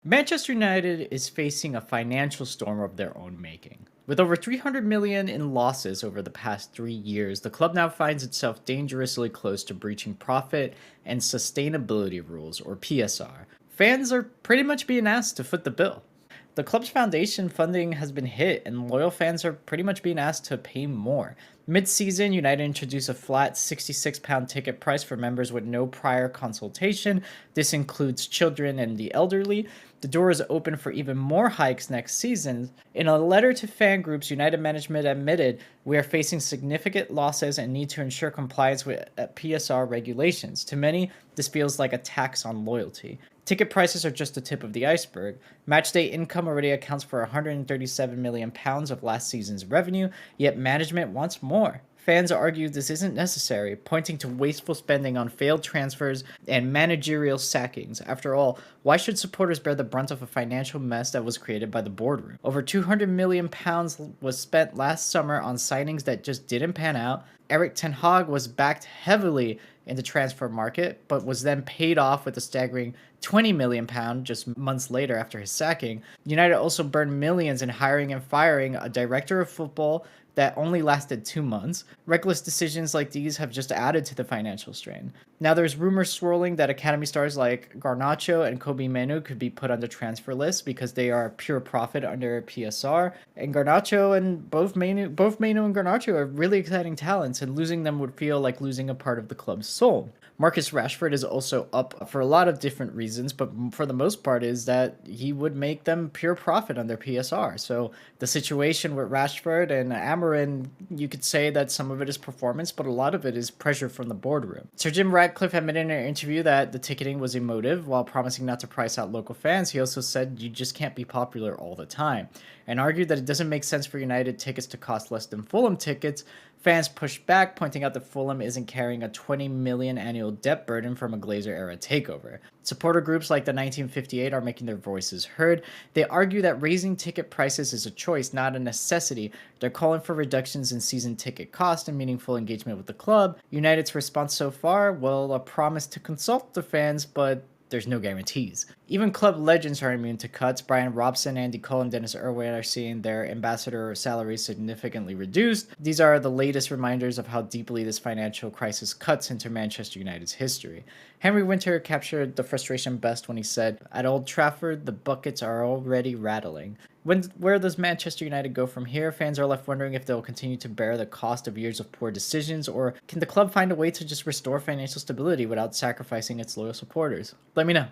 Manchester United is facing a financial storm of their own making. With over 300 million in losses over the past 3 years, the club now finds itself dangerously close to breaching profit and sustainability rules or PSR. Fans are pretty much being asked to foot the bill. The club's foundation funding has been hit, and loyal fans are pretty much being asked to pay more. Mid season, United introduced a flat £66 ticket price for members with no prior consultation. This includes children and the elderly. The door is open for even more hikes next season. In a letter to fan groups, United management admitted we are facing significant losses and need to ensure compliance with PSR regulations. To many, this feels like a tax on loyalty. Ticket prices are just the tip of the iceberg. Matchday income already accounts for £137 million of last season's revenue, yet management wants more. Fans argue this isn't necessary, pointing to wasteful spending on failed transfers and managerial sackings. After all, why should supporters bear the brunt of a financial mess that was created by the boardroom? Over £200 million was spent last summer on signings that just didn't pan out. Eric Ten Hag was backed heavily in the transfer market, but was then paid off with a staggering £20 million just months later after his sacking. United also burned millions in hiring and firing a director of football that only lasted 2 months. Reckless decisions like these have just added to the financial strain. Now there's rumors swirling that academy stars like Garnacho and Kobe Manu could be put on the transfer list because they are pure profit under PSR. And Garnacho and both Manu and Garnacho are really exciting talents, and losing them would feel like losing a part of the club's soul. Marcus Rashford is also up for a lot of different reasons, but for the most part is that he would make them pure profit under PSR. So the situation with Rashford and Amarin, you could say that some of it is performance, but a lot of it is pressure from the boardroom. Sir Jim Ratcliffe admitted in an interview that the ticketing was emotive. While promising not to price out local fans, he also said you just can't be popular all the time, and argued that it doesn't make sense for United tickets to cost less than Fulham tickets. Fans pushed back, pointing out that Fulham isn't carrying a 20 million annual debt burden from a Glazer-era takeover. Supporter groups like the 1958 are making their voices heard. They argue that raising ticket prices is a choice, not a necessity. They're calling for reductions in season ticket cost and meaningful engagement with the club. United's response so far, well, a promise to consult the fans, but there's no guarantees. Even club legends are immune to cuts. Brian Robson, Andy Cole, and Dennis Irwin are seeing their ambassador salaries significantly reduced. These are the latest reminders of how deeply this financial crisis cuts into Manchester United's history. Henry Winter captured the frustration best when he said, "At Old Trafford, the buckets are already rattling." Where does Manchester United go from here? Fans are left wondering if they'll continue to bear the cost of years of poor decisions, or can the club find a way to just restore financial stability without sacrificing its loyal supporters? Let me know.